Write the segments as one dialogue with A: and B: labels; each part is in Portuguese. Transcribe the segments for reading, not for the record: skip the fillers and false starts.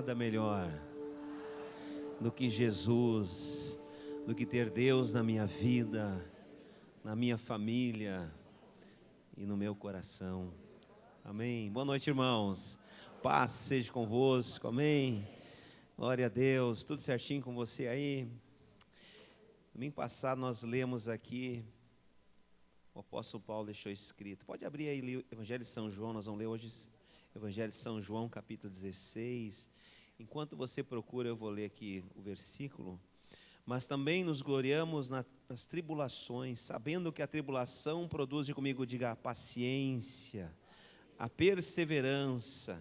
A: nada melhor do que Jesus, do que ter Deus na minha vida, na minha família e no meu coração. Amém. Boa noite, irmãos. Paz seja convosco. Amém. Glória a Deus. Tudo certinho com você aí? Domingo passado nós lemos aqui, o apóstolo Paulo deixou escrito. Pode abrir aí o Evangelho de São João, nós vamos ler hoje Evangelho de São João, capítulo 16. Enquanto você procura, eu vou ler aqui o versículo. Mas também nos gloriamos nas tribulações, sabendo que a tribulação produz, comigo diga, a paciência, a perseverança,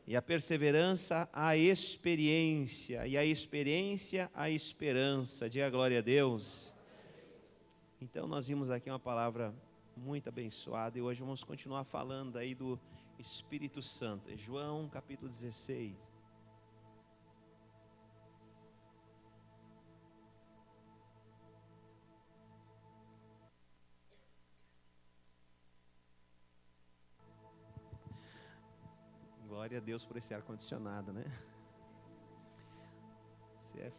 A: e a perseverança a experiência, e a experiência a esperança. Diga glória a Deus. Então nós vimos aqui uma palavra muito abençoada e hoje vamos continuar falando aí do Espírito Santo. João capítulo 16. Glória a Deus por esse ar-condicionado, né?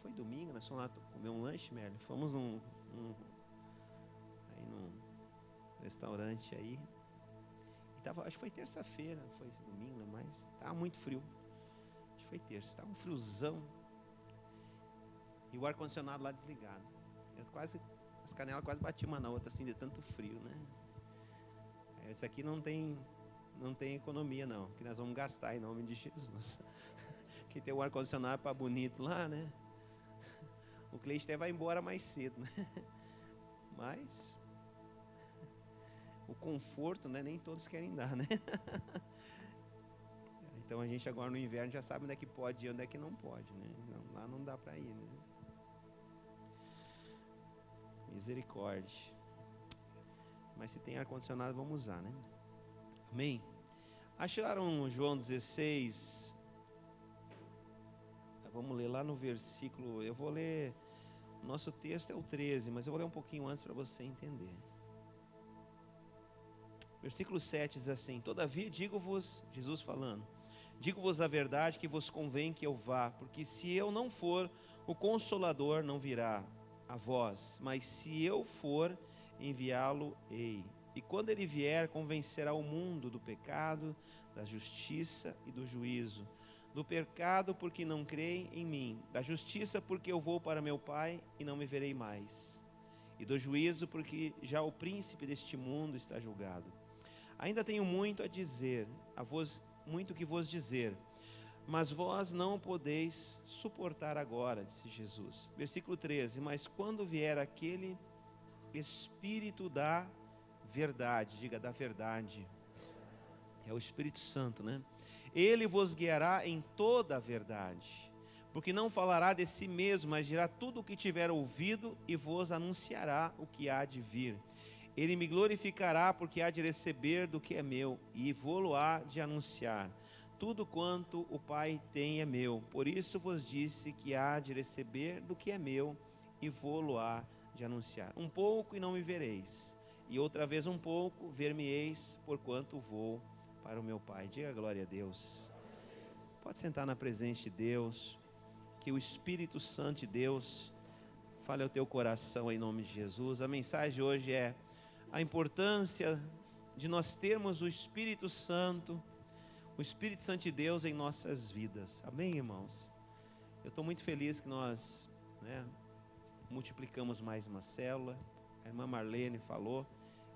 A: Foi domingo, nós fomos lá comer um lanche, Merle. Fomos num restaurante aí. E acho que foi terça-feira, foi domingo, mas estava muito frio. Acho que foi terça, estava um friozão. E o ar-condicionado lá desligado. As canelas quase batiam uma na outra, assim, de tanto frio, né? Esse aqui não tem economia, não. Que nós vamos gastar em nome de Jesus. Que tem o ar-condicionado para bonito lá, né? O cliente até vai embora mais cedo, né? Mas o conforto, né? Nem todos querem dar, né? Então a gente agora no inverno já sabe onde é que pode e onde é que não pode, né? Lá não dá para ir, né? Misericórdia. Mas se tem ar-condicionado, vamos usar, né? Amém? Acharam João 16? Vamos ler lá no versículo. Eu vou ler. Nosso texto é o 13, mas eu vou ler um pouquinho antes para você entender. Versículo 7 diz assim: Todavia digo-vos, Jesus falando, digo-vos a verdade que vos convém que eu vá, porque se eu não for, o Consolador não virá a vós, mas se eu for, enviá-lo-ei. E quando ele vier, convencerá o mundo do pecado, da justiça e do juízo. Do pecado, porque não creem em mim. Da justiça, porque eu vou para meu Pai e não me verei mais. E do juízo, porque já o príncipe deste mundo está julgado. Ainda tenho muito a dizer, muito que vos dizer, mas vós não podeis suportar agora, disse Jesus. Versículo 13, mas quando vier aquele Espírito da verdade, diga da verdade, é o Espírito Santo, né? Ele vos guiará em toda a verdade, porque não falará de si mesmo, mas dirá tudo o que tiver ouvido e vos anunciará o que há de vir. Ele me glorificará, porque há de receber do que é meu e vô-lo há de anunciar. Tudo quanto o Pai tem é meu, por isso vos disse que há de receber do que é meu e vô-lo há de anunciar. Um pouco e não me vereis, e outra vez um pouco ver-me-eis, porquanto vou para o meu Pai. Diga glória a Deus. Pode sentar na presença de Deus, que o Espírito Santo de Deus fale ao teu coração em nome de Jesus. A mensagem de hoje é a importância de nós termos o Espírito Santo de Deus em nossas vidas. Amém, irmãos? Eu estou muito feliz que nós, multiplicamos mais uma célula. A irmã Marlene falou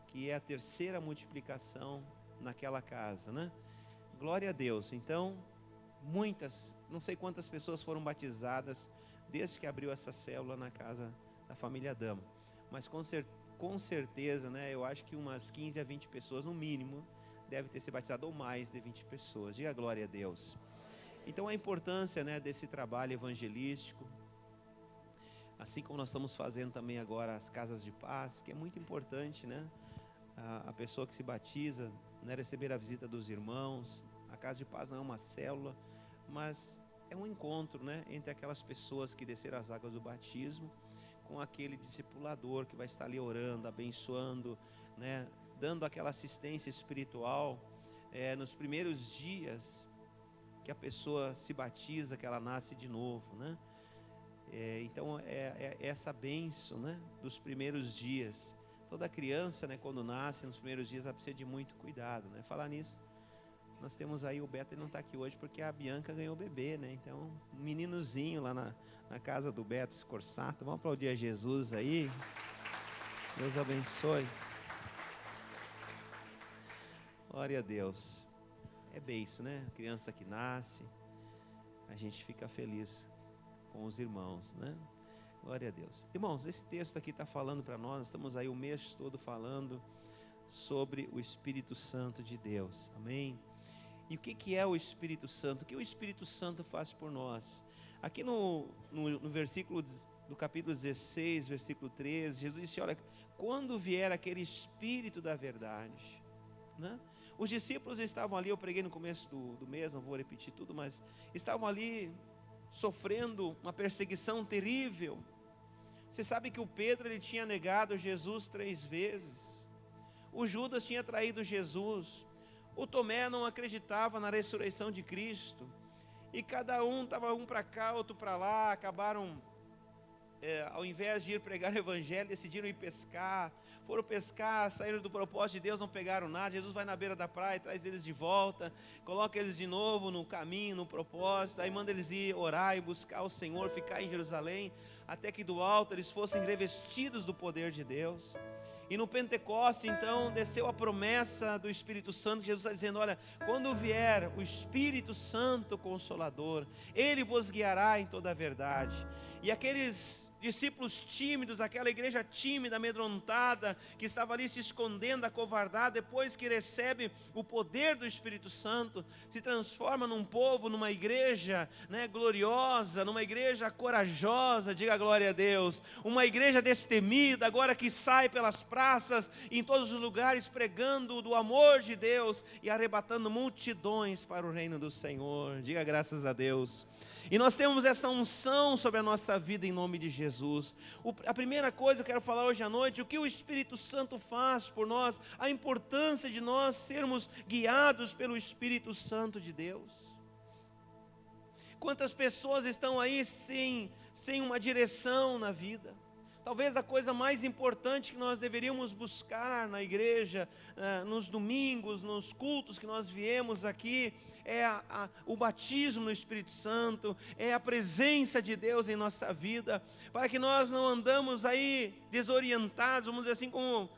A: que é a terceira multiplicação naquela casa, né? Glória a Deus. Então, não sei quantas pessoas foram batizadas desde que abriu essa célula na casa da família Dama, mas com certeza, né, eu acho que umas 15 a 20 pessoas no mínimo deve ter se batizado, ou mais de 20 pessoas. Diga glória a Deus. Então a importância, né, desse trabalho evangelístico, assim como nós estamos fazendo também agora as casas de paz, que é muito importante, né? A pessoa que se batiza, né, receber a visita dos irmãos. A casa de paz não é uma célula, mas é um encontro, né, entre aquelas pessoas que desceram as águas do batismo com aquele discipulador que vai estar ali orando, abençoando, né, dando aquela assistência espiritual. Nos primeiros dias que a pessoa se batiza, que ela nasce de novo, né? Então é essa bênção, né, dos primeiros dias. Toda criança, né, quando nasce, nos primeiros dias, ela precisa de muito cuidado, né? Falar nisso, nós temos aí o Beto, ele não está aqui hoje porque a Bianca ganhou bebê, né? Então, um meninozinho lá na casa do Beto Scorsato. Vamos aplaudir a Jesus aí. Deus abençoe. Glória a Deus. É bênção, né? A criança que nasce, a gente fica feliz com os irmãos, né? Glória a Deus. Irmãos, esse texto aqui está falando para nós, estamos aí o mês todo falando sobre o Espírito Santo de Deus, amém? E o que é o Espírito Santo? O que o Espírito Santo faz por nós? Aqui no versículo do capítulo 16, versículo 13, Jesus disse, olha, quando vier aquele Espírito da verdade, né? Os discípulos estavam ali, eu preguei no começo do mês, não vou repetir tudo, mas estavam ali sofrendo uma perseguição terrível. Você sabe que o Pedro, ele tinha negado Jesus 3 vezes. O Judas tinha traído Jesus. O Tomé não acreditava na ressurreição de Cristo. E cada um estava um para cá, outro para lá. Acabaram, ao invés de ir pregar o evangelho, decidiram ir pescar. Foram pescar, saíram do propósito de Deus, não pegaram nada. Jesus vai na beira da praia, traz eles de volta, coloca eles de novo no caminho, no propósito. Aí manda eles ir orar e buscar o Senhor, ficar em Jerusalém, até que do alto eles fossem revestidos do poder de Deus. E no Pentecoste, então, desceu a promessa do Espírito Santo. Jesus está dizendo, olha, quando vier o Espírito Santo Consolador, Ele vos guiará em toda a verdade. E aqueles discípulos tímidos, aquela igreja tímida, amedrontada, que estava ali se escondendo, acovardada, depois que recebe o poder do Espírito Santo, se transforma num povo, numa igreja, né, gloriosa, numa igreja corajosa, diga glória a Deus, uma igreja destemida, agora que sai pelas praças, em todos os lugares, pregando do amor de Deus e arrebatando multidões para o reino do Senhor, diga graças a Deus. E nós temos essa unção sobre a nossa vida em nome de Jesus. A primeira coisa que eu quero falar hoje à noite, o que o Espírito Santo faz por nós, a importância de nós sermos guiados pelo Espírito Santo de Deus. Quantas pessoas estão aí sem uma direção na vida? Talvez a coisa mais importante que nós deveríamos buscar na igreja, nos domingos, nos cultos que nós viemos aqui, é o batismo no Espírito Santo, é a presença de Deus em nossa vida, para que nós não andamos aí desorientados, vamos dizer assim, como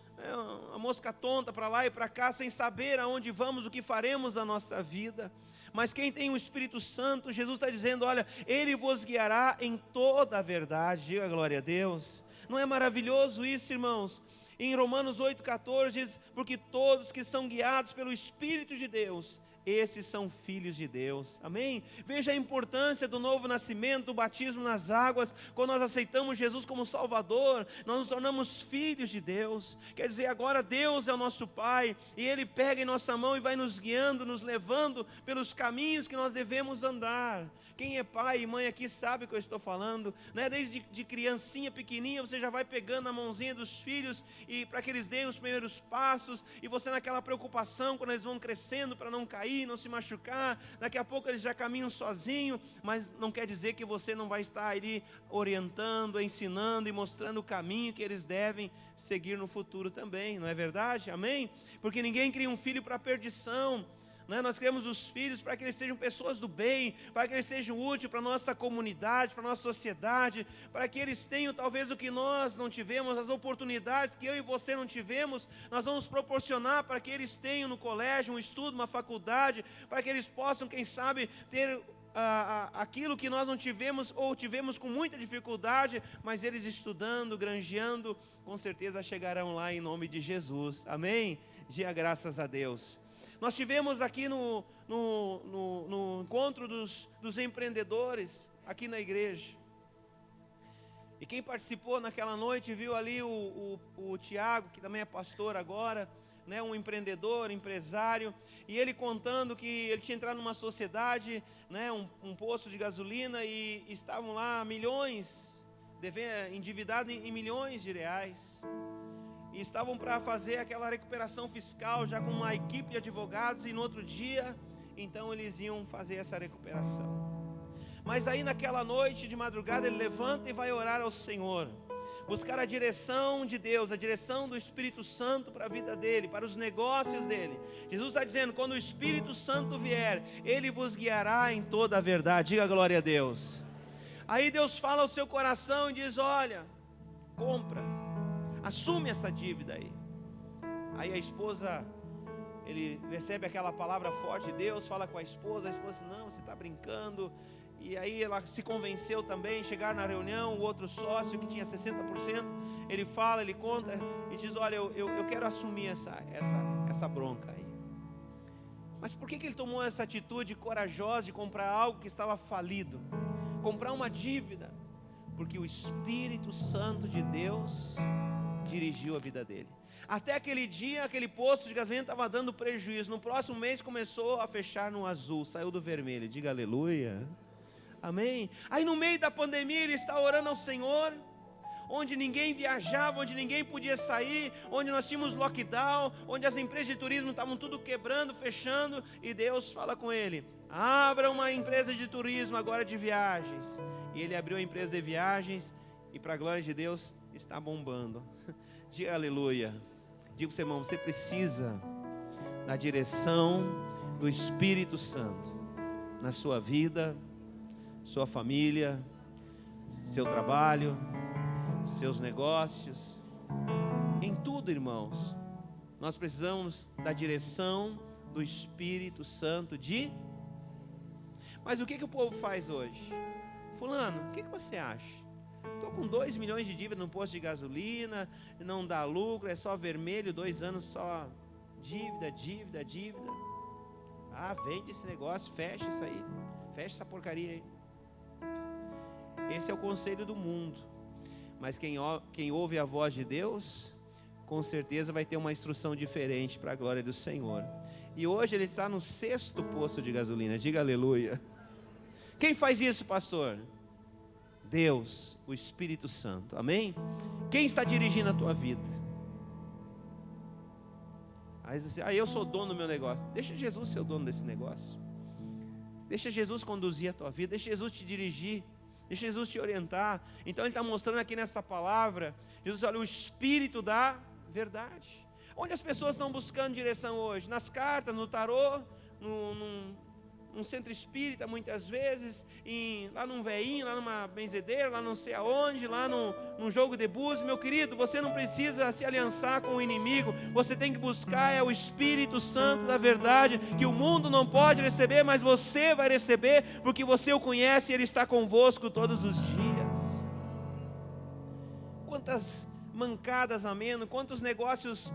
A: a mosca tonta para lá e para cá, sem saber aonde vamos, o que faremos na nossa vida. Mas quem tem o Espírito Santo, Jesus está dizendo, olha, Ele vos guiará em toda a verdade, diga glória a Deus. Não é maravilhoso isso, irmãos? Em Romanos 8,14 diz, porque todos que são guiados pelo Espírito de Deus, esses são filhos de Deus, amém? Veja a importância do novo nascimento, do batismo nas águas. Quando nós aceitamos Jesus como Salvador, nós nos tornamos filhos de Deus. Quer dizer, agora Deus é o nosso Pai, e Ele pega em nossa mão e vai nos guiando, nos levando pelos caminhos que nós devemos andar. Quem é pai e mãe aqui sabe o que eu estou falando, né? Desde de criancinha pequenininha, você já vai pegando a mãozinha dos filhos, e para que eles deem os primeiros passos, e você naquela preocupação, quando eles vão crescendo, para não cair, não se machucar, daqui a pouco eles já caminham sozinhos, mas não quer dizer que você não vai estar ali orientando, ensinando e mostrando o caminho que eles devem seguir no futuro também, não é verdade? Amém? Porque ninguém cria um filho para a perdição, né? Nós criamos os filhos para que eles sejam pessoas do bem, para que eles sejam úteis para a nossa comunidade, para a nossa sociedade, para que eles tenham talvez o que nós não tivemos, as oportunidades que eu e você não tivemos, nós vamos proporcionar para que eles tenham no colégio um estudo, uma faculdade, para que eles possam, quem sabe, ter aquilo que nós não tivemos ou tivemos com muita dificuldade, mas eles estudando, granjeando, com certeza chegarão lá em nome de Jesus, amém? Diga graças a Deus. Nós tivemos aqui no encontro dos empreendedores, aqui na igreja. E quem participou naquela noite viu ali o Tiago, que também é pastor agora, né, um empreendedor, empresário, e ele contando que ele tinha entrado numa sociedade, né, um posto de gasolina, e estavam lá milhões, endividados em milhões de reais. E estavam para fazer aquela recuperação fiscal já com uma equipe de advogados, e no outro dia então eles iam fazer essa recuperação. Mas aí naquela noite de madrugada ele levanta e vai orar ao Senhor, buscar a direção de Deus, a direção do Espírito Santo para a vida dele, para os negócios dele. Jesus está dizendo, quando o Espírito Santo vier, ele vos guiará em toda a verdade. Diga glória a Deus. Aí Deus fala ao seu coração e diz, olha, compra, assume essa dívida aí. Aí a esposa, ele recebe aquela palavra forte de Deus, fala com a esposa diz, não, você está brincando. E aí ela se convenceu também, chegar na reunião, o outro sócio que tinha 60%, ele fala, ele conta e diz, olha, eu quero assumir essa bronca aí. Mas por que ele tomou essa atitude corajosa de comprar algo que estava falido? Comprar uma dívida? Porque o Espírito Santo de Deus dirigiu a vida dele. Até aquele dia, aquele posto de gasolina estava dando prejuízo. No próximo mês começou a fechar no azul, saiu do vermelho. Diga aleluia. Amém? Aí no meio da pandemia ele está orando ao Senhor, onde ninguém viajava, onde ninguém podia sair, onde nós tínhamos lockdown, onde as empresas de turismo estavam tudo quebrando, fechando, e Deus fala com ele, abra uma empresa de turismo agora de viagens. E ele abriu a empresa de viagens e para a glória de Deus está bombando. Diga aleluia. Diga para o seu irmão, você precisa da direção do Espírito Santo na sua vida, sua família, seu trabalho, seus negócios, em tudo, irmãos. Nós precisamos da direção do Espírito Santo Mas o que o povo faz hoje? Fulano, o que você acha? Estou com 2 milhões de dívida no posto de gasolina, não dá lucro, é só vermelho, 2 anos só dívida. Ah, vende esse negócio, fecha isso aí, fecha essa porcaria aí. Esse é o conselho do mundo. Mas quem ouve a voz de Deus, com certeza vai ter uma instrução diferente para a glória do Senhor. E hoje ele está no 6º posto de gasolina. Diga aleluia. Quem faz isso, pastor? Deus, o Espírito Santo. Amém? Quem está dirigindo a tua vida? Aí você diz assim, eu sou dono do meu negócio. Deixa Jesus ser o dono desse negócio. Deixa Jesus conduzir a tua vida. Deixa Jesus te dirigir. Deixa Jesus te orientar. Então ele está mostrando aqui nessa palavra, Jesus, olha, o Espírito da verdade. Onde as pessoas estão buscando direção hoje? Nas cartas, no tarô, num centro espírita muitas vezes, lá num veinho, lá numa benzedeira, lá não sei aonde, lá num jogo de búzios. Meu querido, você não precisa se aliançar com o inimigo, você tem que buscar o Espírito Santo da verdade, que o mundo não pode receber, mas você vai receber, porque você o conhece e ele está convosco todos os dias. Quantas mancadas, amém, quantos negócios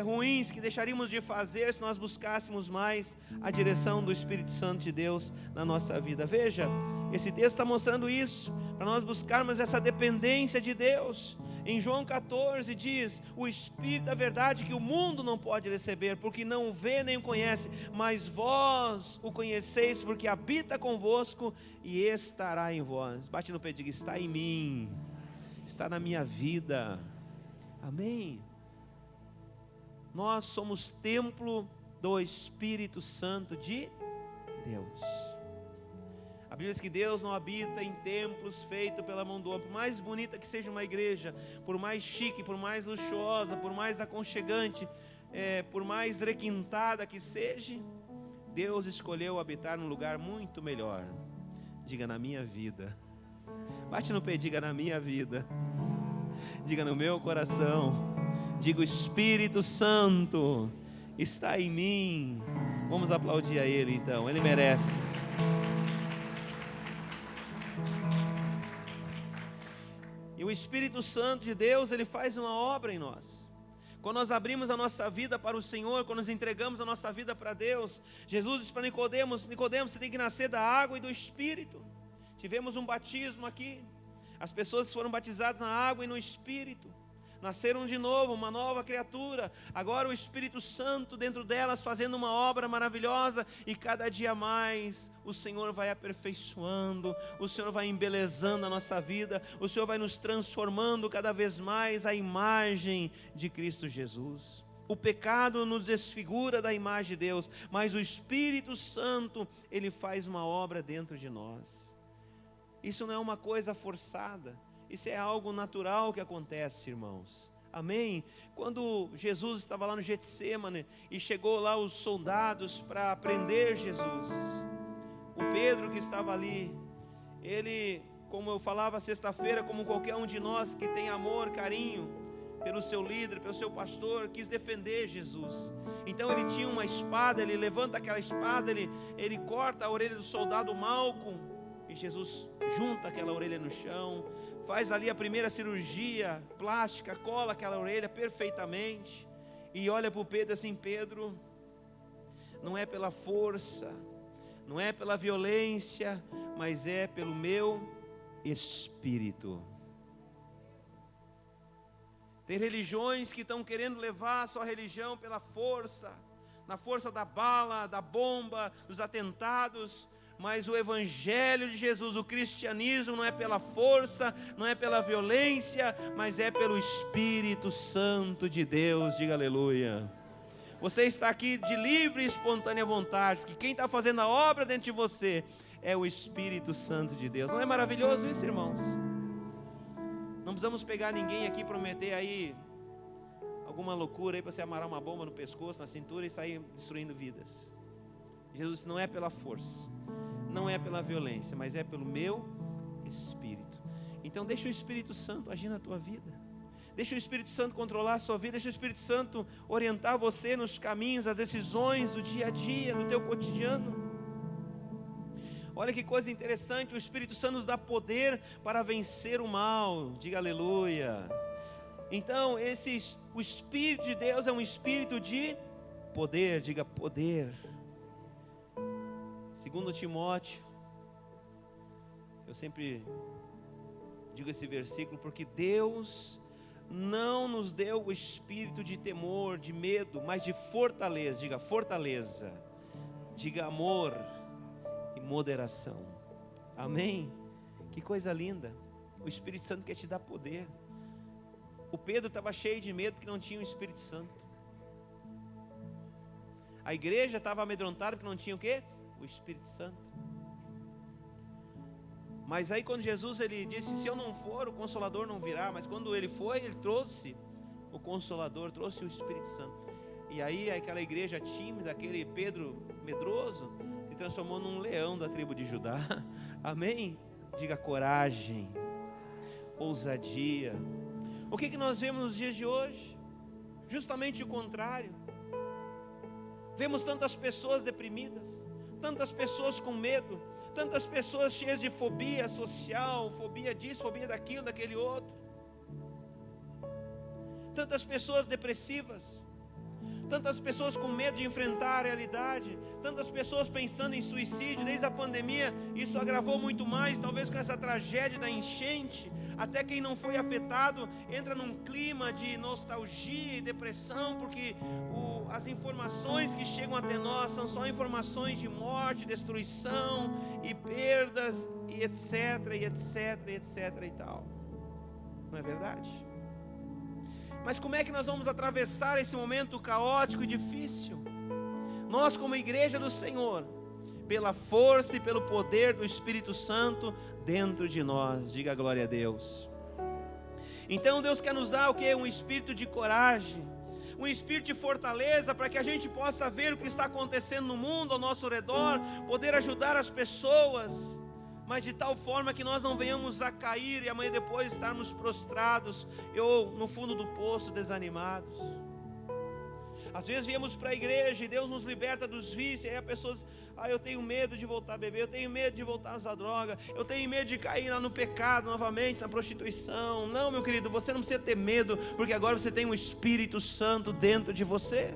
A: ruins que deixaríamos de fazer se nós buscássemos mais a direção do Espírito Santo de Deus na nossa vida. Veja, esse texto está mostrando isso, para nós buscarmos essa dependência de Deus. Em João 14 diz, o Espírito da verdade que o mundo não pode receber, porque não o vê nem o conhece, mas vós o conheceis, porque habita convosco e estará em vós. Bate no peito e diga, está em mim, está na minha vida. Amém? Nós somos templo do Espírito Santo de Deus. A Bíblia diz que Deus não habita em templos feitos pela mão do homem. Por mais bonita que seja uma igreja, por mais chique, por mais luxuosa, por mais aconchegante, por mais requintada que seja, Deus escolheu habitar num lugar muito melhor. Diga, na minha vida. Bate no pé, diga, na minha vida. Diga, no meu coração. Diga, o Espírito Santo está em mim. Vamos aplaudir a Ele então, Ele merece. E o Espírito Santo de Deus, Ele faz uma obra em nós. Quando nós abrimos a nossa vida para o Senhor, quando nós entregamos a nossa vida para Deus, Jesus disse para Nicodemos, você tem que nascer da água e do Espírito. Tivemos um batismo aqui. As pessoas foram batizadas na água e no Espírito, nasceram de novo, uma nova criatura. Agora o Espírito Santo dentro delas fazendo uma obra maravilhosa, e cada dia mais o Senhor vai aperfeiçoando, o Senhor vai embelezando a nossa vida, o Senhor vai nos transformando cada vez mais à imagem de Cristo Jesus. O pecado nos desfigura da imagem de Deus, mas o Espírito Santo, ele faz uma obra dentro de nós. Isso não é uma coisa forçada, isso é algo natural que acontece, irmãos. Amém? Quando Jesus estava lá no Getsêmani e chegou lá os soldados para prender Jesus, o Pedro que estava ali, ele, como eu falava sexta-feira, como qualquer um de nós que tem amor, carinho pelo seu líder, pelo seu pastor, quis defender Jesus. Então ele tinha uma espada, ele levanta aquela espada, ele corta a orelha do soldado Malco, e Jesus junta aquela orelha no chão, faz ali a primeira cirurgia plástica, cola aquela orelha perfeitamente, e olha para o Pedro assim: Pedro, não é pela força, não é pela violência, mas é pelo meu Espírito. Tem religiões que estão querendo levar a sua religião pela força, na força da bala, da bomba, dos atentados, mas o Evangelho de Jesus, o cristianismo, não é pela força, não é pela violência, mas é pelo Espírito Santo de Deus. Diga aleluia. Você está aqui de livre e espontânea vontade, porque quem está fazendo a obra dentro de você é o Espírito Santo de Deus. Não é maravilhoso isso, irmãos? Não precisamos pegar ninguém aqui e prometer aí alguma loucura aí para você amarrar uma bomba no pescoço, na cintura e sair destruindo vidas. Jesus disse: não é pela força, não é pela violência, mas é pelo meu Espírito. Então deixa o Espírito Santo agir na tua vida, deixa o Espírito Santo controlar a sua vida, deixa o Espírito Santo orientar você nos caminhos, as decisões do dia a dia, do teu cotidiano. Olha que coisa interessante, o Espírito Santo nos dá poder para vencer o mal. Diga aleluia. Então o Espírito de Deus é um Espírito de poder. Diga poder. 2 Timóteo, eu sempre digo esse versículo, porque Deus não nos deu o espírito de temor, de medo, mas de fortaleza. Diga fortaleza. Diga amor e moderação. Amém? Que coisa linda. O Espírito Santo quer te dar poder. O Pedro estava cheio de medo porque não tinha o Espírito Santo. A igreja estava amedrontada porque não tinha o quê? O Espírito Santo. Mas aí quando Jesus ele disse: se eu não for, o Consolador não virá. Mas quando ele foi, ele trouxe o Consolador, trouxe o Espírito Santo. E aí aquela igreja tímida, aquele Pedro medroso, se transformou num leão da tribo de Judá. Amém? Diga coragem, ousadia. O que nós vemos nos dias de hoje? Justamente o contrário. Vemos tantas pessoas deprimidas, tantas pessoas com medo, tantas pessoas cheias de fobia social, fobia disso, fobia daquilo, daquele outro. Tantas pessoas depressivas, tantas pessoas com medo de enfrentar a realidade, tantas pessoas pensando em suicídio. Desde a pandemia isso agravou muito mais, talvez com essa tragédia da enchente. Até quem não foi afetado entra num clima de nostalgia e depressão, porque as informações que chegam até nós são só informações de morte, destruição e perdas e etc, e etc, e etc e tal. Não é verdade? Mas como é que nós vamos atravessar esse momento caótico e difícil? Nós, como igreja do Senhor, pela força e pelo poder do Espírito Santo dentro de nós. Diga glória a Deus. Então Deus quer nos dar o quê? Um espírito de coragem, um espírito de fortaleza, para que a gente possa ver o que está acontecendo no mundo ao nosso redor, poder ajudar as pessoas, mas de tal forma que nós não venhamos a cair e amanhã depois estarmos prostrados ou no fundo do poço desanimados. Às vezes viemos para a igreja e Deus nos liberta dos vícios, e aí as pessoas: eu tenho medo de voltar a beber, eu tenho medo de voltar a usar droga, eu tenho medo de cair lá no pecado novamente, na prostituição. Não, meu querido, você não precisa ter medo, porque agora você tem um Espírito Santo dentro de você.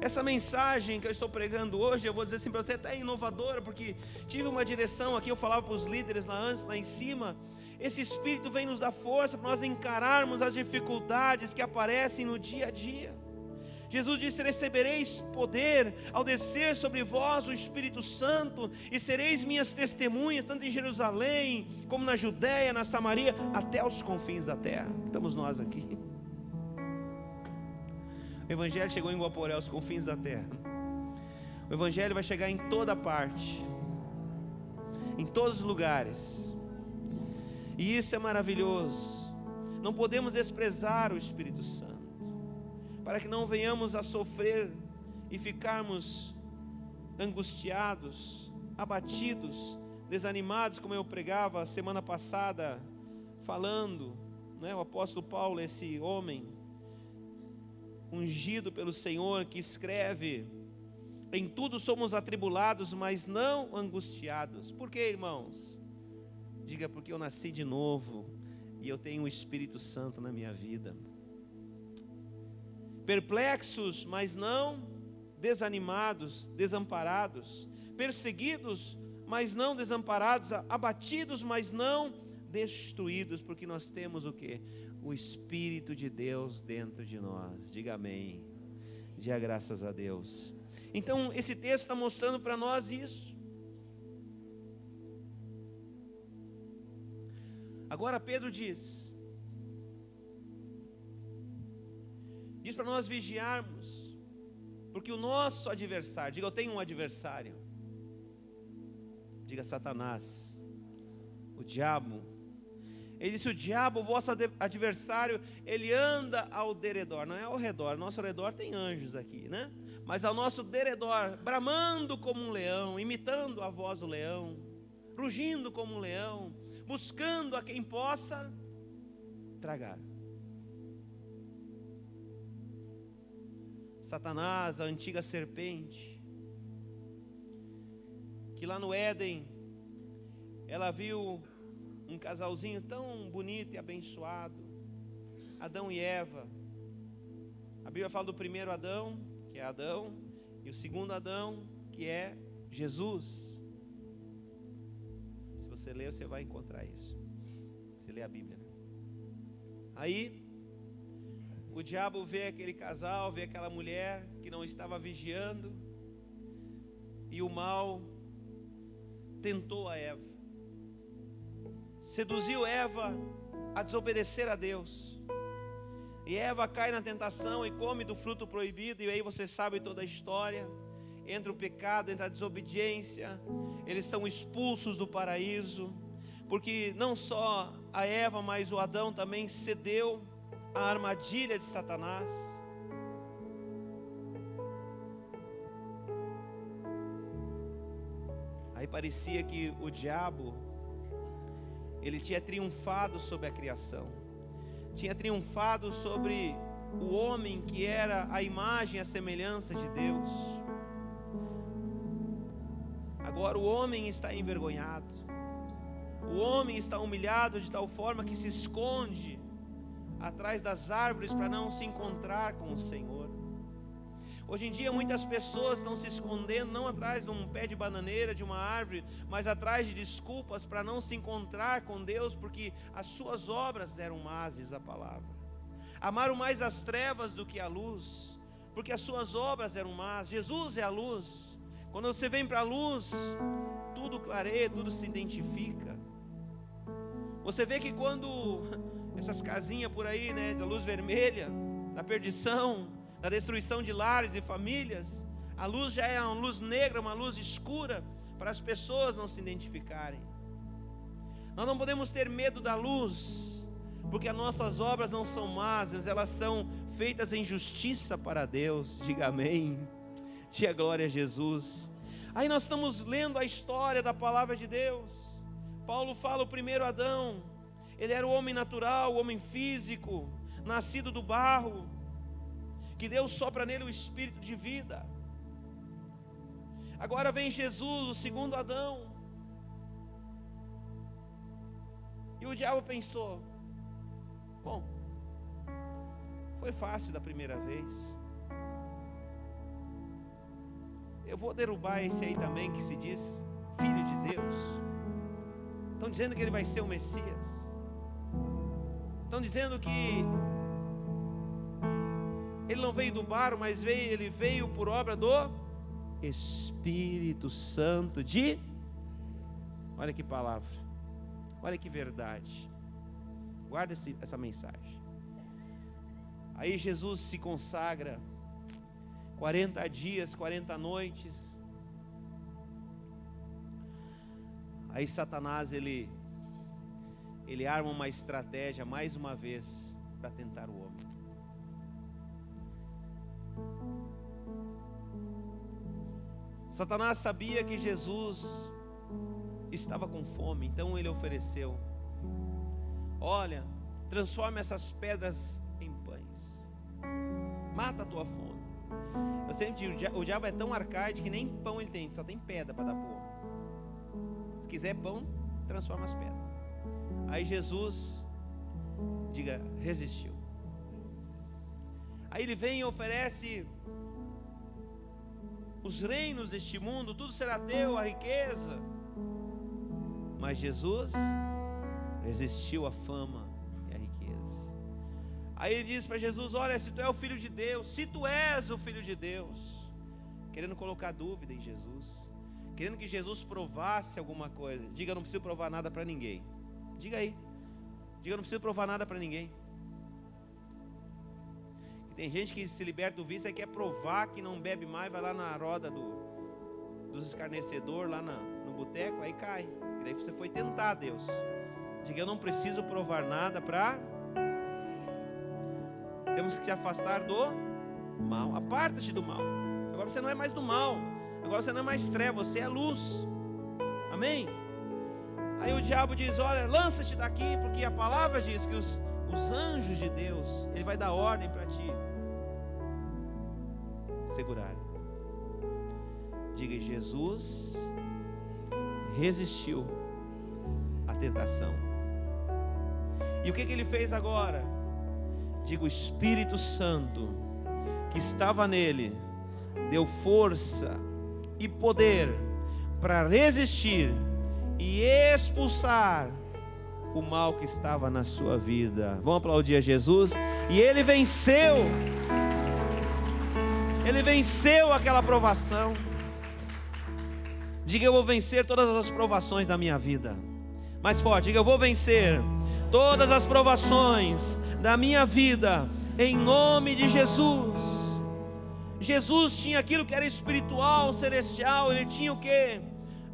A: Essa mensagem que eu estou pregando hoje, eu vou dizer assim para você, até inovadora, porque tive uma direção aqui, eu falava para os líderes lá antes, lá em cima. Esse Espírito vem nos dar força para nós encararmos as dificuldades que aparecem no dia a dia. Jesus disse: recebereis poder ao descer sobre vós o Espírito Santo, e sereis minhas testemunhas, tanto em Jerusalém, como na Judéia, na Samaria, até os confins da terra. Estamos nós aqui. O Evangelho chegou em Guaporé, aos confins da terra. O Evangelho vai chegar em toda parte, em todos os lugares, e isso é maravilhoso. Não podemos desprezar o Espírito Santo, para que não venhamos a sofrer e ficarmos angustiados, abatidos, desanimados, como eu pregava semana passada, falando, né, o apóstolo Paulo, esse homem ungido pelo Senhor, que escreve: em tudo somos atribulados, mas não angustiados. Por quê, irmãos? Diga: porque eu nasci de novo e eu tenho o Espírito Santo na minha vida. Perplexos, mas não desanimados, desamparados. Perseguidos, mas não desamparados. Abatidos, mas não destruídos, porque nós temos o quê? O Espírito de Deus dentro de nós. Diga amém. Diga graças a Deus. Então esse texto está mostrando para nós isso. Agora Pedro diz para nós vigiarmos, porque o nosso adversário, diga: eu tenho um adversário. Diga: Satanás, o diabo. Ele disse: o diabo, o vosso adversário, ele anda ao derredor, não é ao redor, nosso redor tem anjos aqui, né? Mas ao nosso derredor, bramando como um leão, imitando a voz do leão, rugindo como um leão, buscando a quem possa tragar. Satanás, a antiga serpente, que lá no Éden, ela viu um casalzinho tão bonito e abençoado, Adão e Eva. A Bíblia fala do primeiro Adão, que é Adão, e o segundo Adão, que é Jesus. Se você ler, você vai encontrar isso. Você lê a Bíblia, né? Aí o diabo vê aquele casal, vê aquela mulher que não estava vigiando, e o mal tentou a Eva, seduziu Eva a desobedecer a Deus, e Eva cai na tentação e come do fruto proibido. E aí você sabe toda a história. Entra o pecado, entra a desobediência, eles são expulsos do paraíso, porque não só a Eva, mas o Adão também cedeu à armadilha de Satanás. Aí parecia que o diabo, ele tinha triunfado sobre a criação, tinha triunfado sobre o homem que era a imagem e a semelhança de Deus. Agora o homem está envergonhado, o homem está humilhado de tal forma que se esconde atrás das árvores para não se encontrar com o Senhor. Hoje em dia muitas pessoas estão se escondendo não atrás de um pé de bananeira, de uma árvore, mas atrás de desculpas para não se encontrar com Deus, porque as suas obras eram más, diz a palavra. Amaram mais as trevas do que a luz, porque as suas obras eram más. Jesus é a luz. Quando você vem para a luz, tudo clareia, tudo se identifica. Você vê que quando essas casinhas por aí, né, da luz vermelha, da perdição, da destruição de lares e famílias, a luz já é uma luz negra, uma luz escura, para as pessoas não se identificarem. Nós não podemos ter medo da luz, porque as nossas obras não são más, mas elas são feitas em justiça para Deus. Diga amém. Diga glória a Jesus. Aí nós estamos lendo a história da palavra de Deus. Paulo fala: o primeiro Adão, ele era o homem natural, o homem físico, nascido do barro, que Deus sopra nele o espírito de vida. Agora vem Jesus, o segundo Adão, e o diabo pensou: bom, foi fácil da primeira vez, eu vou derrubar esse aí também que se diz filho de Deus. Estão dizendo que ele vai ser o Messias, estão dizendo que Ele não veio do barro, mas ele veio por obra do Espírito Santo de... Olha que palavra, olha que verdade. Guarda essa mensagem. Aí Jesus se consagra, 40 dias, 40 noites. Aí Satanás, ele arma uma estratégia mais uma vez para tentar o homem. Satanás sabia que Jesus estava com fome, então ele ofereceu: olha, transforma essas pedras em pães, mata a tua fome. Eu sempre digo, o diabo é tão arcaico que nem pão ele tem, só tem pedra para dar para o homem. Se quiser pão, transforma as pedras. Aí Jesus, resistiu. Aí ele vem e oferece os reinos deste mundo, tudo será teu, a riqueza. Mas Jesus resistiu à fama e à riqueza. Aí ele diz para Jesus: olha, se tu é o Filho de Deus, se tu és o Filho de Deus, querendo colocar dúvida em Jesus, querendo que Jesus provasse alguma coisa. Diga: não preciso provar nada para ninguém. Diga aí, diga: não preciso provar nada para ninguém. E tem gente que se liberta do vício e quer provar que não bebe mais, vai lá na roda dos escarnecedores, lá no boteco, aí cai. E daí você foi tentar Deus. Diga: eu não preciso provar nada para... Temos que se afastar do mal. Aparta-te do mal. Agora você não é mais do mal. Agora você não é mais treva, você é luz. Amém? Aí o diabo diz: olha, lança-te daqui, porque a palavra diz que os anjos de Deus, ele vai dar ordem para ti segurar. Diga: Jesus resistiu à tentação. E o que ele fez agora? Diga: o Espírito Santo que estava nele deu força e poder para resistir e expulsar o mal que estava na sua vida. Vamos aplaudir a Jesus. E ele venceu. Ele venceu aquela provação. Diga: eu vou vencer todas as provações da minha vida. Mais forte, diga: eu vou vencer todas as provações da minha vida, em nome de Jesus. Jesus tinha aquilo que era espiritual, celestial. Ele tinha o quê?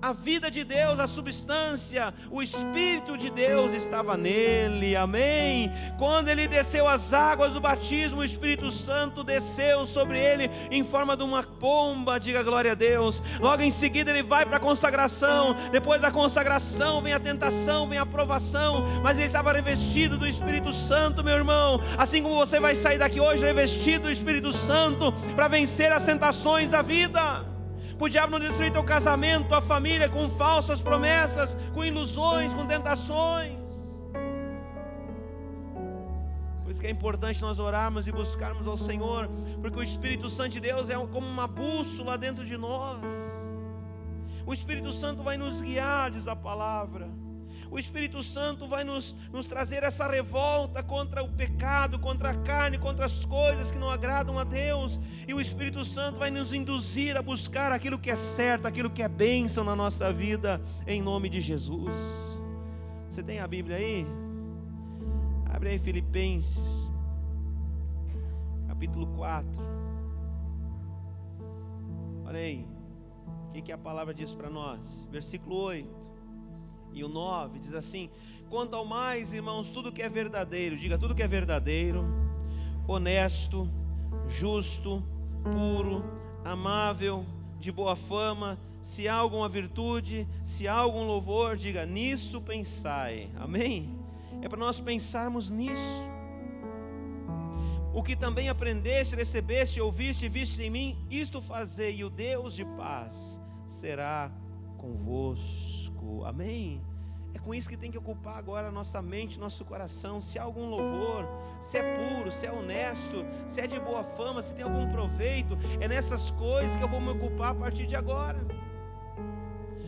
A: A vida de Deus, a substância, o Espírito de Deus estava nele, amém? Quando ele desceu as águas do batismo, o Espírito Santo desceu sobre ele em forma de uma pomba, diga glória a Deus. Logo em seguida ele vai para a consagração. Depois da consagração vem a tentação, vem a provação, mas ele estava revestido do Espírito Santo, meu irmão. Assim como você vai sair daqui hoje revestido do Espírito Santo para vencer as tentações da vida. Para o diabo não destruir teu casamento, tua família, com falsas promessas, com ilusões, com tentações. Por isso que é importante nós orarmos e buscarmos ao Senhor, porque o Espírito Santo de Deus é como uma bússola dentro de nós. O Espírito Santo vai nos guiar, diz a palavra. O Espírito Santo vai nos trazer essa revolta contra o pecado, contra a carne, contra as coisas que não agradam a Deus. E o Espírito Santo vai nos induzir a buscar aquilo que é certo, aquilo que é bênção na nossa vida, em nome de Jesus. Você tem a Bíblia aí? Abre aí Filipenses, capítulo 4. Olha aí, o que a palavra diz para nós? Versículo 8. E o 9 diz assim: quanto ao mais, irmãos, tudo que é verdadeiro, diga: tudo que é verdadeiro, honesto, justo, puro, amável, de boa fama, se há alguma virtude, se há algum louvor, diga: nisso pensai. Amém? É para nós pensarmos nisso. O que também aprendeste, recebeste, ouviste e viste em mim, isto fazei, e o Deus de paz será convosco. Amém? É com isso que tem que ocupar agora a nossa mente, nosso coração. Se há algum louvor, se é puro, se é honesto, se é de boa fama, se tem algum proveito, é nessas coisas que eu vou me ocupar a partir de agora.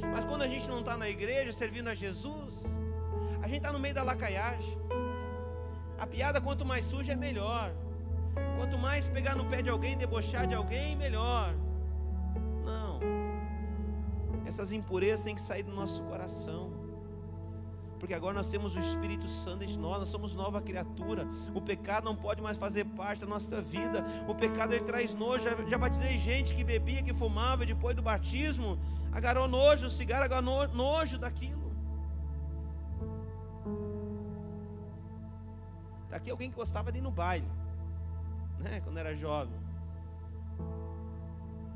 A: Mas quando a gente não está na igreja servindo a Jesus, a gente está no meio da lacaiagem. A piada, quanto mais suja, é melhor. Quanto mais pegar no pé de alguém, debochar de alguém, melhor. Não. Essas impurezas têm que sair do nosso coração. Porque agora nós temos o Espírito Santo em nós somos nova criatura. O pecado não pode mais fazer parte da nossa vida. O pecado ele traz nojo. Já batizei gente que bebia, que fumava, e depois do batismo agarrou nojo do cigarro, agarrou nojo daquilo. Está aqui alguém que gostava de ir no baile, né, quando era jovem,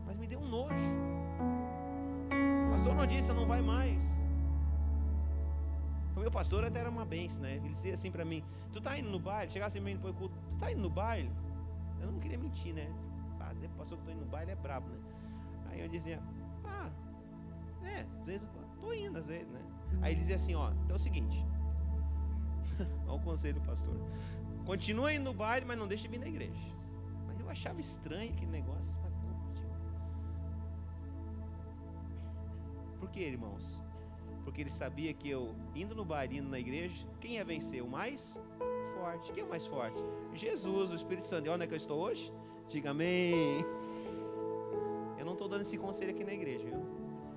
A: mas me deu um nojo. O pastor não disse, não vai mais. O meu pastor até era uma benção, né? Ele dizia assim para mim: tu tá indo no baile? Chegava assim meio depois do culto: tu tá indo no baile? Eu não queria mentir, né? Dizer pro pastor que tô indo no baile é brabo, né? Aí eu dizia: às vezes tô indo, às vezes, né? Aí ele dizia assim: ó, então é o seguinte, olha o conselho do pastor: continua indo no baile, mas não deixe de vir na igreja. Mas eu achava estranho aquele negócio. Por que, irmãos? Porque ele sabia que eu, indo no baile, indo na igreja, quem ia vencer? O mais forte. Quem é o mais forte? Jesus, o Espírito Santo. E onde é que eu estou hoje? Diga amém. Eu não estou dando esse conselho aqui na igreja, viu?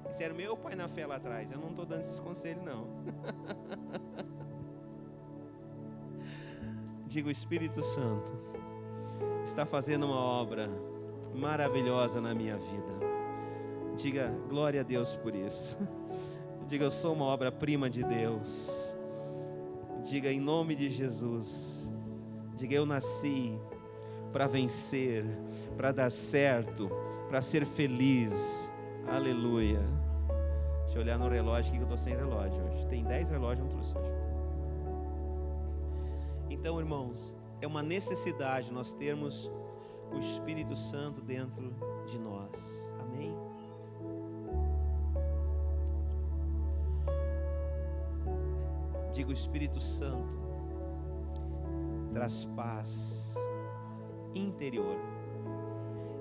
A: Esse era o meu pai na fé lá atrás. Eu não estou dando esse conselho, não. Diga: o Espírito Santo está fazendo uma obra maravilhosa na minha vida. Diga glória a Deus por isso. Diga: eu sou uma obra-prima de Deus. Diga em nome de Jesus. Diga: eu nasci para vencer, para dar certo, para ser feliz. Aleluia. Deixa eu olhar no relógio aqui, que eu estou sem relógio hoje. Tem 10 relógios, eu não trouxe hoje. Então, irmãos, é uma necessidade nós termos o Espírito Santo dentro de nós. Amém? Diga: o Espírito Santo traz paz interior.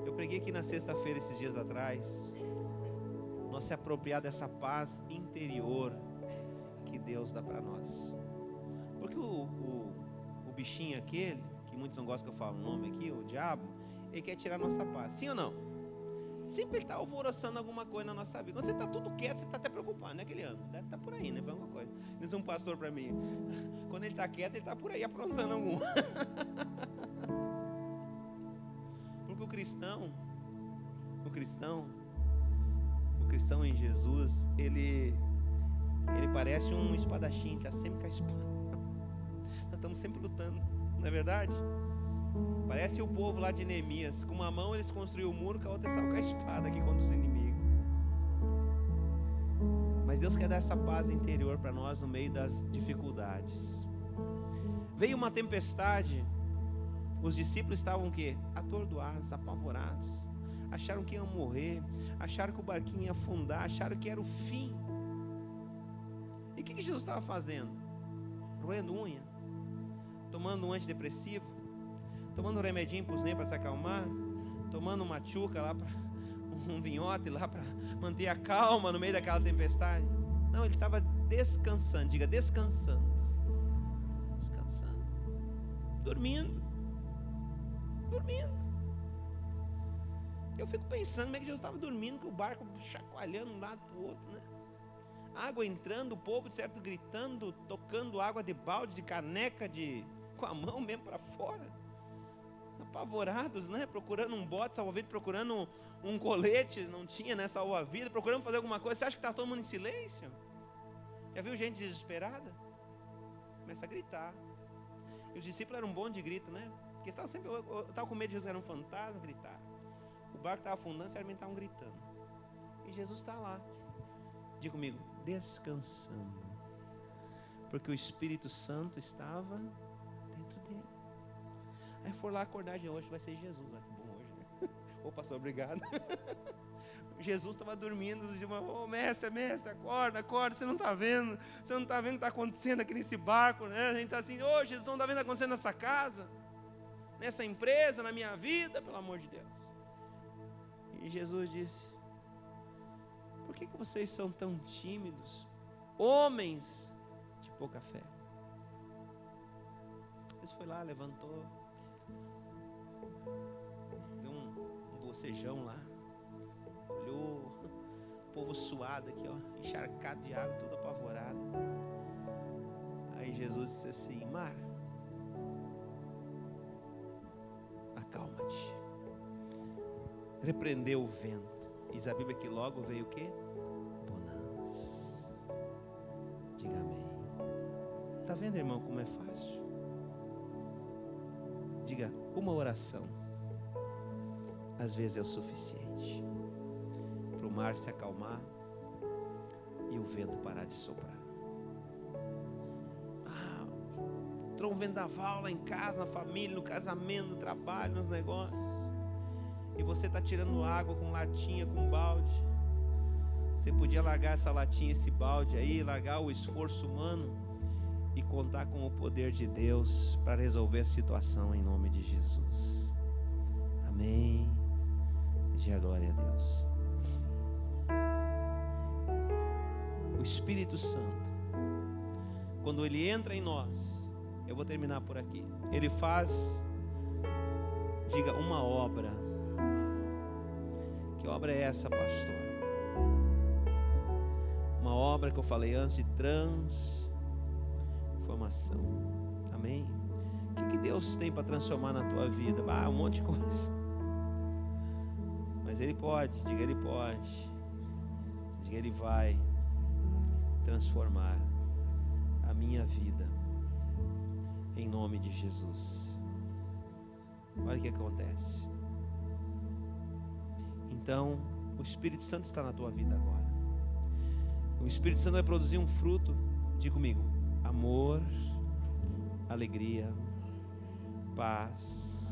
A: Eu preguei aqui na sexta-feira, esses dias atrás, nós se apropriar dessa paz interior que Deus dá para nós. Porque o bichinho aquele, que muitos não gostam que eu falo o nome aqui, o diabo, ele quer tirar a nossa paz. Sim ou não? Sempre ele está alvoroçando alguma coisa na nossa vida. Quando você está tudo quieto, você está até preocupado, né, aquele ano? Deve estar por aí, né? Foi alguma coisa. Diz um pastor para mim: quando ele está quieto, ele está por aí aprontando algum. Porque o cristão em Jesus, ele parece um espadachim, está sempre com a espada. Nós estamos sempre lutando, não é verdade? Parece o povo lá de Neemias. Com uma mão eles construíram o muro, com a outra estavam com a espada aqui contra os inimigos. Mas Deus quer dar essa paz interior para nós no meio das dificuldades. Veio uma tempestade. Os discípulos estavam o quê? Atordoados, apavorados. Acharam que iam morrer. Acharam que o barquinho ia afundar. Acharam que era o fim. E o que Jesus estava fazendo? Roendo unha? Tomando um antidepressivo? Tomando um remedinho para os nervos para se acalmar? Tomando uma tchuca lá, um vinhote lá para manter a calma no meio daquela tempestade? Não, ele estava descansando. Diga: descansando. Descansando. Dormindo. Eu fico pensando como é que Jesus estava dormindo, com o barco chacoalhando de um lado para o outro, né? Água entrando, o povo de certo gritando, tocando água de balde, de caneca, com a mão mesmo para fora, apavorados, né? Procurando um bote salva-vida, procurando um colete, não tinha, né? Salva-vida, procurando fazer alguma coisa. Você acha que está todo mundo em silêncio? Já viu gente desesperada? Começa a gritar. E os discípulos eram bons de grito, né? Porque estavam sempre, eu estava com medo de Jesus era um fantasma, gritar. O barco estava afundando, certamente estavam gritando. E Jesus está lá. Diga comigo: descansando. Porque o Espírito Santo estava dentro dele. Aí for lá acordar de hoje, vai ser Jesus. Ah, que bom hoje, né? Ô pastor, obrigado. Jesus estava dormindo, os irmãos: ô mestre, acorda, você não está vendo? Você não está vendo o que está acontecendo aqui nesse barco, né? A gente está assim: ô Jesus, não está vendo o que está acontecendo nessa casa? Nessa empresa, na minha vida, pelo amor de Deus. E Jesus disse: por que vocês são tão tímidos? Homens de pouca fé. Jesus foi lá, levantou, Deu um bocejão lá. Olhou, o povo suado aqui, ó, encharcado de água, todo apavorado. Aí Jesus disse assim: mar, acalma-te. Repreendeu o vento. Diz a Bíblia que logo veio o quê? Bonança. Diga amém. Está vendo, irmão, como é fácil? Diga, uma oração às vezes é o suficiente para o mar se acalmar e o vento parar de soprar. Entrou um vendaval lá em casa, na família, no casamento, no trabalho, nos negócios, e você está tirando água com latinha, com balde. Você podia largar essa latinha, esse balde aí, largar o esforço humano e contar com o poder de Deus para resolver a situação em nome de Jesus. Amém. Diga glória a Deus. O Espírito Santo, quando Ele entra em nós, eu vou terminar por aqui, Ele faz, diga, uma obra. Que obra é essa, pastor? Uma obra que eu falei antes de transformação. Amém? O que Deus tem para transformar na tua vida? Um monte de coisa. Mas Ele pode, diga, Ele pode. Diga, Ele vai transformar a minha vida em nome de Jesus. Olha o que acontece. Então, o Espírito Santo está na tua vida agora. O Espírito Santo vai produzir um fruto, diga comigo: amor, alegria, paz,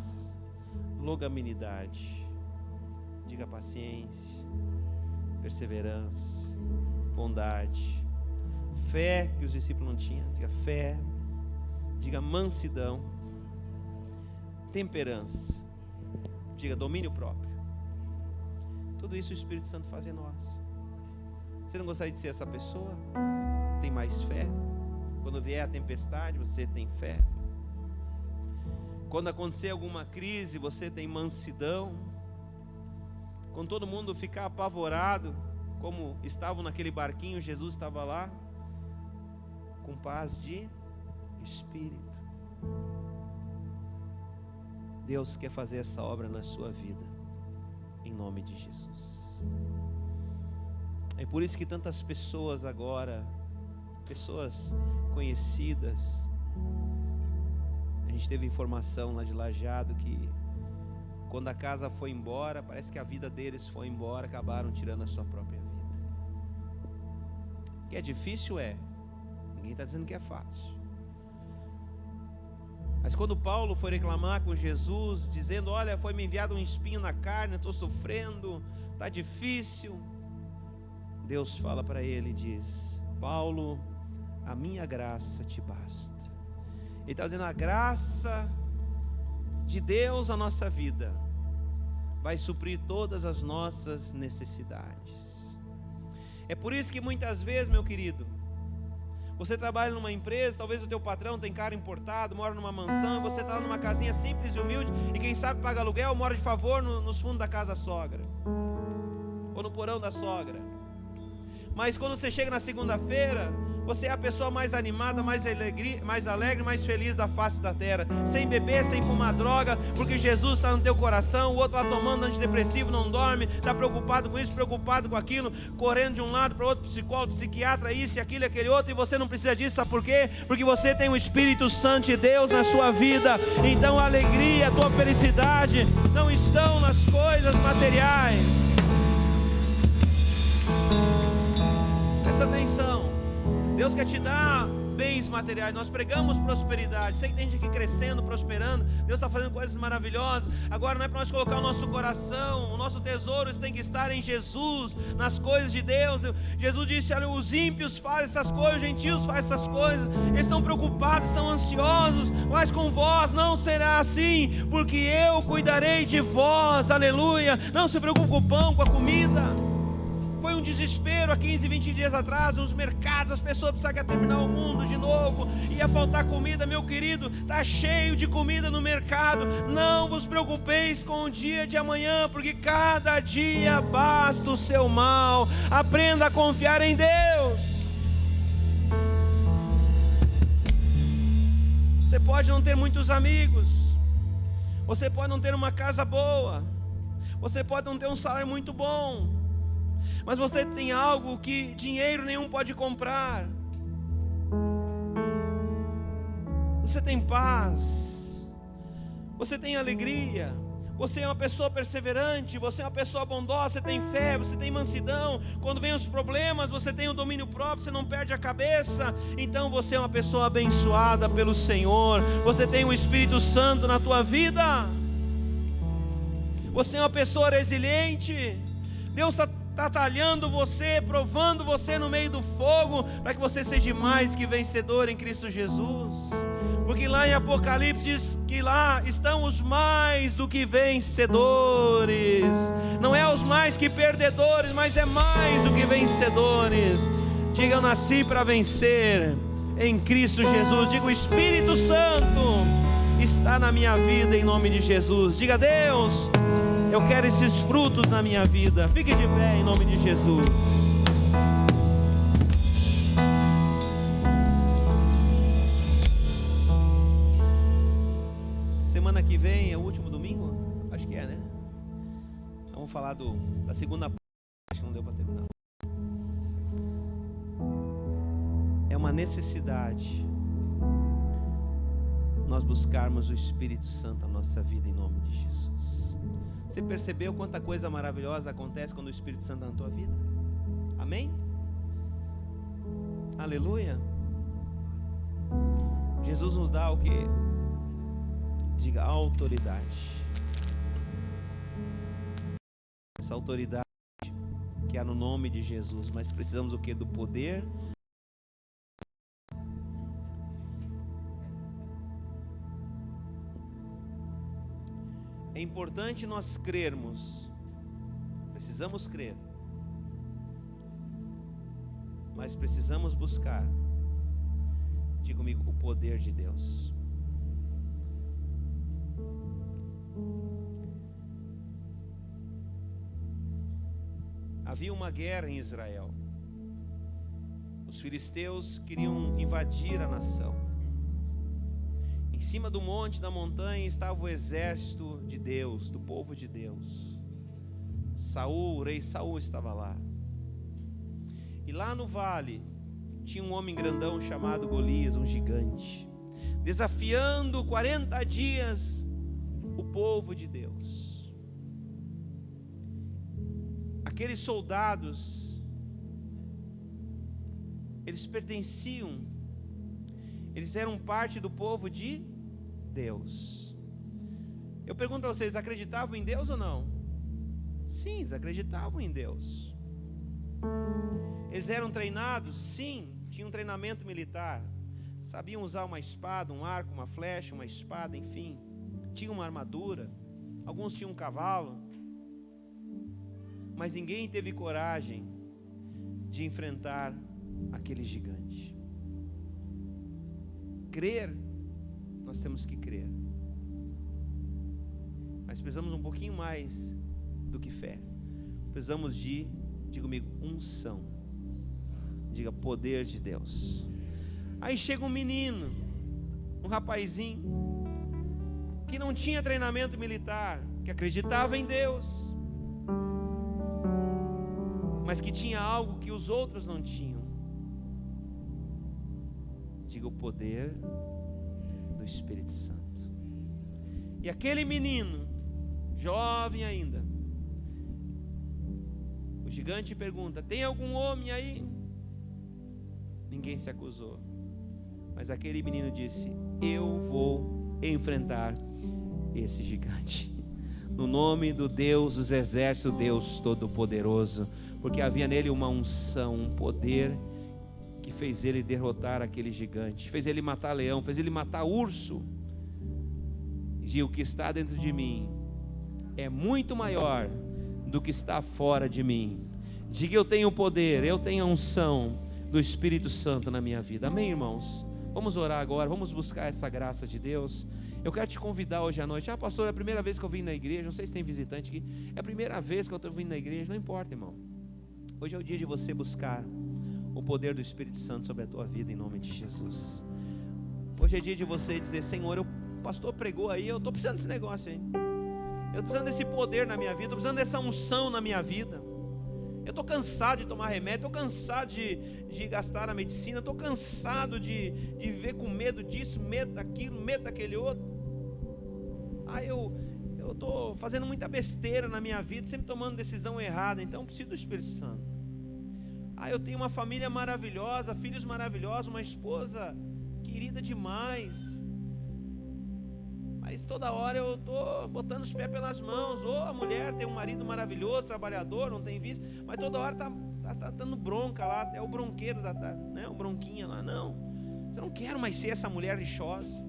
A: longanimidade, diga paciência, perseverança, bondade, fé que os discípulos não tinham, diga fé, diga mansidão, temperança, diga domínio próprio. Tudo isso o Espírito Santo faz em nós. Você não gostaria de ser essa pessoa? Tem mais fé? Quando vier a tempestade, você tem fé? Quando acontecer alguma crise, você tem mansidão? Quando todo mundo ficar apavorado, como estavam naquele barquinho, Jesus estava lá, com paz de espírito. Deus quer fazer essa obra na sua vida, em nome de Jesus. É por isso que tantas pessoas agora, pessoas conhecidas, a gente teve informação lá de Lajeado que quando a casa foi embora, parece que a vida deles foi embora, acabaram tirando a sua própria vida. Que é difícil, ninguém está dizendo que é fácil. Mas quando Paulo foi reclamar com Jesus, dizendo: olha, foi me enviado um espinho na carne, estou sofrendo, está difícil, Deus fala para ele e diz: Paulo, a minha graça te basta. Ele está dizendo: a graça de Deus na nossa vida vai suprir todas as nossas necessidades. É por isso que muitas vezes, meu querido, você trabalha numa empresa, talvez o teu patrão tem carro importado, mora numa mansão, e você está numa casinha simples e humilde, e quem sabe paga aluguel, mora de favor nos fundos da casa sogra, ou no porão da sogra. Mas quando você chega na segunda-feira, você é a pessoa mais animada, mais alegre, mais feliz da face da terra, sem beber, sem fumar droga, porque Jesus está no teu coração. O outro lá tomando antidepressivo, não dorme, está preocupado com isso, preocupado com aquilo, correndo de um lado para o outro, psicólogo, psiquiatra, isso e aquilo e aquele outro, e você não precisa disso. Sabe por quê? Porque você tem o Espírito Santo de Deus na sua vida. Então a alegria, a tua felicidade não estão nas coisas materiais. Presta atenção, Deus quer te dar bens materiais. Nós pregamos prosperidade. Sei que tem gente aqui crescendo, prosperando. Deus está fazendo coisas maravilhosas. Agora não é para nós colocar o nosso coração, o nosso tesouro tem que estar em Jesus, nas coisas de Deus. Jesus disse: olha, os ímpios fazem essas coisas, os gentios fazem essas coisas. Eles estão preocupados, estão ansiosos, mas com vós não será assim, porque eu cuidarei de vós. Aleluia. Não se preocupe com o pão, com a comida. Foi um desespero há 15, 20 dias atrás, nos mercados, as pessoas precisavam terminar o mundo de novo, ia faltar comida. Meu querido, está cheio de comida no mercado. Não vos preocupeis com o dia de amanhã, porque cada dia basta o seu mal. Aprenda a confiar em Deus. Você pode não ter muitos amigos, você pode não ter uma casa boa, você pode não ter um salário muito bom, mas você tem algo que dinheiro nenhum pode comprar. Você tem paz, você tem alegria, você é uma pessoa perseverante, você é uma pessoa bondosa, você tem fé, você tem mansidão. Quando vem os problemas, você tem o domínio próprio, você não perde a cabeça. Então você é uma pessoa abençoada pelo Senhor. Você tem o Espírito Santo na tua vida. Você é uma pessoa resiliente. Deus está talhando você, provando você no meio do fogo, para que você seja mais que vencedor em Cristo Jesus. Porque lá em Apocalipse diz que lá estão os mais do que vencedores. Não é os mais que perdedores, mas é mais do que vencedores. Diga: eu nasci para vencer em Cristo Jesus. Diga: o Espírito Santo está na minha vida em nome de Jesus. Diga: Deus, eu quero esses frutos na minha vida. Fique de pé em nome de Jesus. Semana que vem é o último domingo? Acho que é, né? Vamos falar da segunda parte. Acho que não deu para terminar. É uma necessidade nós buscarmos o Espírito Santo na nossa vida em nome de Jesus. Você percebeu quanta coisa maravilhosa acontece quando o Espírito Santo está na tua vida? Amém? Aleluia. Jesus nos dá o que? Diga: autoridade. Essa autoridade que há no nome de Jesus, mas precisamos o que? Do poder. É importante nós crermos, precisamos crer, mas precisamos buscar, diga comigo, o poder de Deus. Havia uma guerra em Israel. Os filisteus queriam invadir a nação. Em cima do monte, da montanha, estava o exército de Deus, do povo de Deus. Saul, o rei Saul estava lá. E lá no vale tinha um homem grandão chamado Golias, um gigante, desafiando 40 dias o povo de Deus. Aqueles soldados, eles pertenciam, eles eram parte do povo de Deus. Eu pergunto para vocês, acreditavam em Deus ou não? Sim, eles acreditavam em Deus. Eles eram treinados? Sim, tinham um treinamento militar. Sabiam usar uma espada, um arco, uma flecha, uma espada, enfim. Tinham uma armadura. Alguns tinham um cavalo. Mas ninguém teve coragem de enfrentar aquele gigante. Crer, nós temos que crer. Mas precisamos um pouquinho mais do que fé. Precisamos de, diga comigo, unção. Diga, poder de Deus. Aí chega um menino, um rapazinho, que não tinha treinamento militar, que acreditava em Deus, mas que tinha algo que os outros não tinham. Diga, o poder do Espírito Santo. E aquele menino, jovem ainda, o gigante pergunta: tem algum homem aí? Ninguém se acusou, mas aquele menino disse: eu vou enfrentar esse gigante, no nome do Deus dos exércitos, Deus Todo-Poderoso, porque havia nele uma unção, um poder que fez ele derrotar aquele gigante, fez ele matar leão, fez ele matar urso. E o que está dentro de mim é muito maior do que está fora de mim. Diga: eu tenho o poder, eu tenho a unção do Espírito Santo na minha vida. Amém, irmãos? Vamos orar agora, vamos buscar essa graça de Deus. Eu quero te convidar hoje à noite. Pastor, é a primeira vez que eu vim na igreja. Não sei se tem visitante aqui. É a primeira vez que eu estou vindo na igreja. Não importa, irmão. Hoje é o dia de você buscar o poder do Espírito Santo sobre a tua vida, em nome de Jesus. Hoje é dia de você dizer: Senhor, o pastor pregou aí, eu estou precisando desse negócio aí. Eu estou precisando desse poder na minha vida, estou precisando dessa unção na minha vida. Eu estou cansado de tomar remédio, estou cansado de gastar na medicina, estou cansado de viver com medo disso, medo daquilo, medo daquele outro. Eu estou fazendo muita besteira na minha vida, sempre tomando decisão errada, então eu preciso do Espírito Santo. Eu tenho uma família maravilhosa, filhos maravilhosos, uma esposa querida demais, mas toda hora eu estou botando os pés pelas mãos. Ou a mulher tem um marido maravilhoso, trabalhador, não tem visto, mas toda hora está dando bronca lá, é o bronqueiro, né, o bronquinha lá. Não, eu não quero mais ser essa mulher lixosa,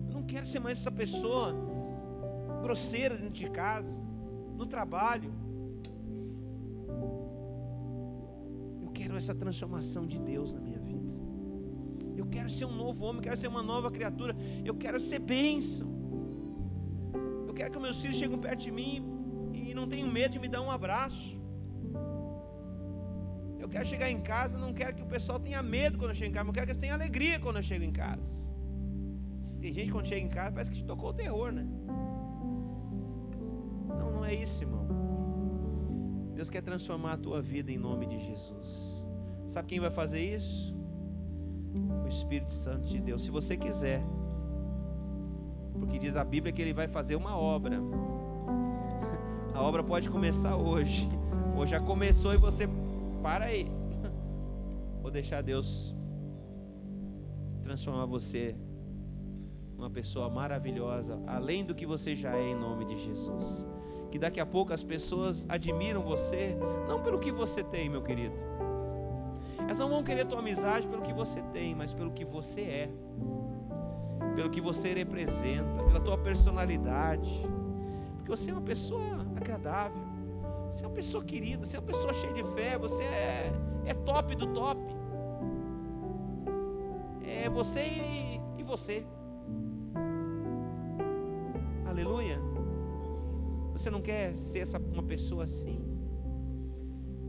A: eu não quero ser mais essa pessoa grosseira dentro de casa, no trabalho. Eu quero essa transformação de Deus na minha vida. Eu quero ser um novo homem, eu quero ser uma nova criatura, eu quero ser bênção. Eu quero que meus filhos cheguem perto de mim e não tenham medo de me dar um abraço. Eu quero chegar em casa, não quero que o pessoal tenha medo quando eu chego em casa, eu quero que eles tenham alegria quando eu chego em casa. Tem gente que quando chega em casa parece que te tocou o terror, né? Não é isso, irmão. Deus quer transformar a tua vida em nome de Jesus. Sabe quem vai fazer isso? O Espírito Santo de Deus, se você quiser, porque diz a Bíblia que Ele vai fazer uma obra. A obra pode começar hoje, ou já começou e você para aí. Vou deixar Deus transformar você numa pessoa maravilhosa, além do que você já é, em nome de Jesus. Que daqui a pouco as pessoas admiram você, não pelo que você tem, meu querido. Elas não vão querer tua amizade pelo que você tem, mas pelo que você é, pelo que você representa, pela tua personalidade, porque você é uma pessoa agradável, você é uma pessoa querida, você é uma pessoa cheia de fé, você é top do top, é você e você. Aleluia. Você não quer ser uma pessoa assim?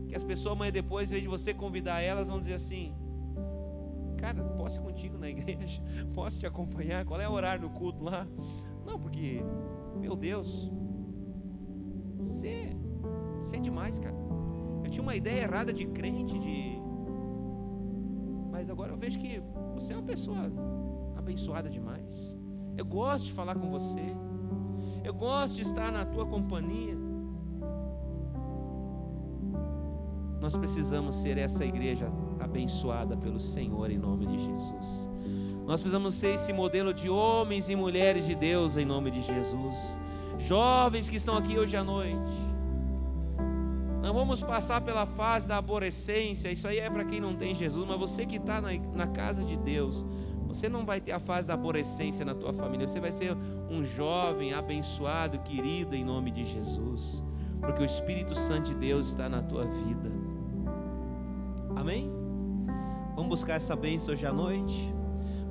A: Que as pessoas amanhã depois, em vez de você convidar elas, vão dizer assim: cara, posso ir contigo na igreja? Posso te acompanhar? Qual é o horário do culto lá? Não, porque, meu Deus, você é demais, cara. Eu tinha uma ideia errada de crente, mas agora eu vejo que você é uma pessoa abençoada demais. Eu gosto de falar com você, eu gosto de estar na tua companhia. Nós precisamos ser essa igreja abençoada pelo Senhor, em nome de Jesus. Nós precisamos ser esse modelo de homens e mulheres de Deus, em nome de Jesus. Jovens que estão aqui hoje à noite, não vamos passar pela fase da aborrecência. Isso aí é para quem não tem Jesus. Mas você que está na casa de Deus, você não vai ter a fase da aborrecência na tua família. Você vai ser um jovem abençoado, querido, em nome de Jesus, porque o Espírito Santo de Deus está na tua vida. Amém? Vamos buscar essa bênção hoje à noite.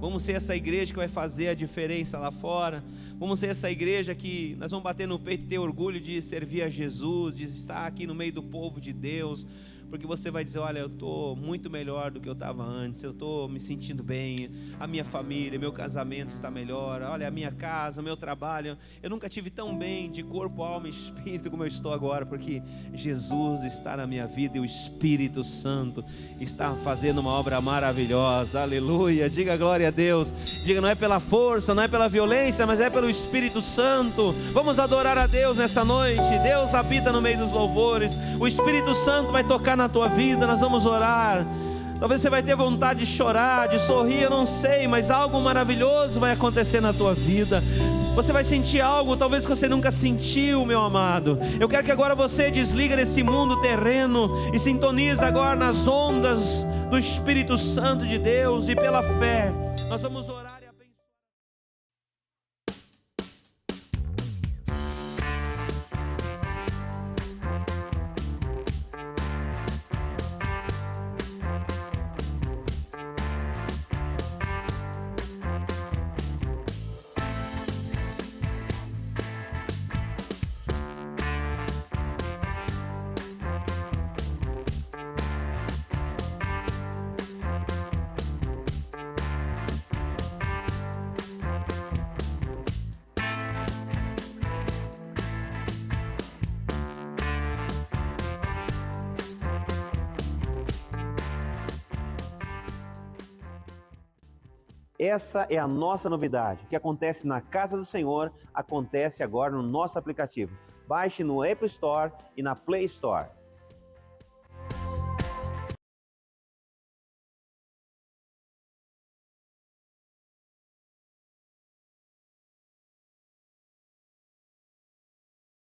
A: Vamos ser essa igreja que vai fazer a diferença lá fora. Vamos ser essa igreja que nós vamos bater no peito e ter orgulho de servir a Jesus, de estar aqui no meio do povo de Deus. Porque você vai dizer: olha, eu estou muito melhor do que eu estava antes, eu estou me sentindo bem, a minha família, meu casamento está melhor, olha, a minha casa, o meu trabalho, eu nunca tive tão bem de corpo, alma e espírito como eu estou agora, porque Jesus está na minha vida e o Espírito Santo está fazendo uma obra maravilhosa. Aleluia, diga glória a Deus, diga: não é pela força, não é pela violência, mas é pelo Espírito Santo. Vamos adorar a Deus nessa noite. Deus habita no meio dos louvores, o Espírito Santo vai tocar na tua vida. Nós vamos orar. Talvez você vai ter vontade de chorar, de sorrir, eu não sei, mas algo maravilhoso vai acontecer na tua vida. Você vai sentir algo talvez que você nunca sentiu, meu amado. Eu quero que agora você desliga desse mundo terreno e sintoniza agora nas ondas do Espírito Santo de Deus, e pela fé nós vamos orar.
B: Essa é a nossa novidade. O que acontece na casa do Senhor, acontece agora no nosso aplicativo. Baixe no Apple Store e na Play Store.